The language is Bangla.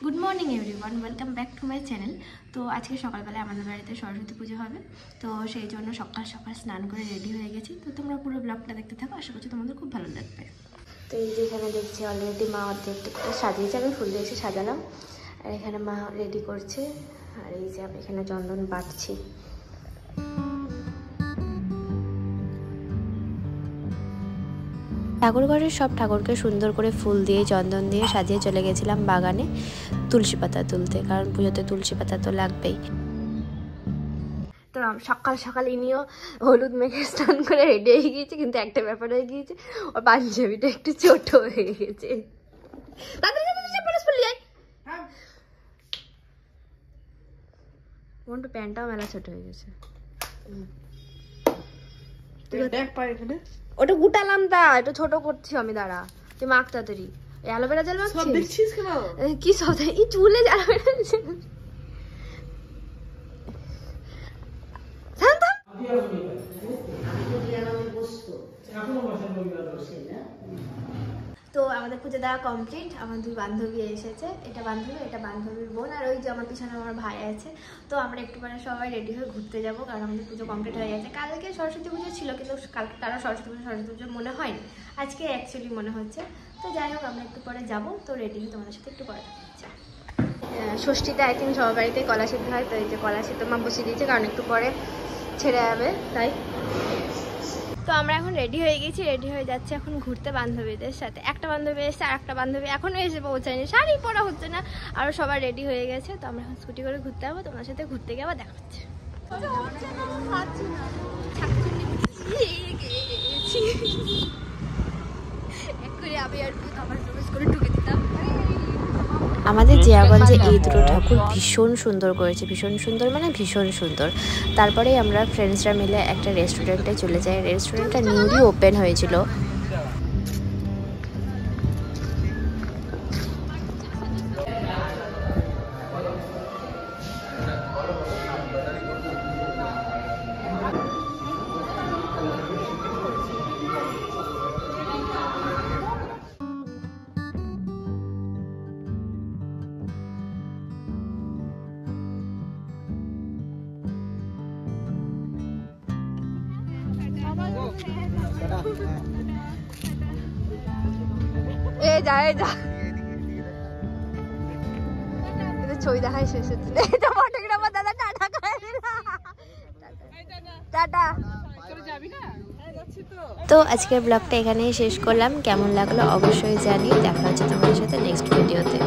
Good morning everyone, welcome back to my channel. তো আজকে সকালবেলায় আমাদের বাড়িতে সরস্বতী পুজো হবে, তো সেই জন্য সকাল সকাল স্নান করে রেডি হয়ে গেছি। তো তোমরা পুরো ব্লগটা দেখতে থাকো, আশা করছি তোমাদের খুব ভালো লাগবে। তো এই যে এখানে দেখছি অলরেডি মা অর্ধেকটা সাজিয়েছে, আমি ফুল দিয়ে এসে সাজালাম, আর এখানে মা রেডি করছে, আর এই যে আমি এখানে চন্দন বাটছি। ঠাকুরঘরের সব ঠাকুরকে সুন্দর করে ফুল দিয়ে চন্দন দিয়ে সাজিয়ে চলে গেছিলাম বাগানে তুলসী পাতা তুলতে, কারণ পুজোতে তুলসী পাতা তো লাগবেই। তো সকাল সকাল ইনিও হলুদ মেখে স্নান করে রেডি হয়ে গিয়েছে, কিন্তু একটা ব্যাপার হয়ে গিয়েছে, ওর পাঞ্জাবিটা একটু ছোট হয়ে গেছে। মন্টু প্যান্টটাও মেলা ছোট হয়ে গেছে। ওটা গুটালাম, তা এটা ছোট করছি আমি, দাঁড়া তুই মাখ তাড়াতাড়ি। অ্যালোভেরা জেল মাখছিস কি সব? এই চুলে অ্যালোভেরা জেল। তো আমাদের পুজো দেওয়া কমপ্লিট। আমার দুই বান্ধবী এসেছে, এটা বান্ধবী, এটা বান্ধবীর বোন, আর ওই যে আমার পিছনে আমার ভাই আছে। তো আমরা একটু পরে সবাই রেডি হয়ে ঘুরতে যাবো, কারণ আমাদের পুজো কমপ্লিট হয়ে গেছে। কালকে সরস্বতী পুজো ছিল, কিন্তু কালকে কারো সরস্বতী পুজো মনে হয়নি, আজকে অ্যাকচুয়ালি মনে হচ্ছে। তো যাই হোক, আমরা একটু পরে যাবো, তো রেডি হয়ে তোমাদের সাথে একটু পরে যাচ্ছি। ষষ্ঠীতে আই থিঙ্ক সবার বাড়িতে কলা সিদ্ধ হয়, তো এই যে কলা সিদ্ধ মা বসিয়ে দিয়েছে, কারণ একটু পরে ছেড়ে যাবে তাই। তো আমরা এখন রেডি হয়ে গেছি, রেডি হয়ে যাচ্ছে এখন ঘুরতে বান্ধবীদের সাথে। একটা বান্ধবী এসছে, আর একটা বান্ধবী এখনও এসে পৌঁছায়নি, শাড়ি পরা হচ্ছে না, আরও সবাই রেডি হয়ে গেছে। তো আমরা এখন স্কুটি করে ঘুরতে যাবো, তোমার সাথে ঘুরতে গিয়ে আবার দেখা হচ্ছে। আমাদের জিয়াগঞ্জে এই দুটো ঠাকুর ভীষণ সুন্দর করেছে, ভীষণ সুন্দর মানে ভীষণ সুন্দর। তারপরেই আমরা ফ্রেন্ডসরা মিলে একটা রেস্টুরেন্টে চলে যাই। রেস্টুরেন্টটা নিউলি ওপেন হয়েছিল। ছবি দেখাই শেষ হচ্ছে। তো আজকের ব্লগটা এখানেই শেষ করলাম। কেমন লাগলো অবশ্যই জানিয়ে, দেখা হচ্ছে তোমাদের সাথে নেক্সট ভিডিওতে।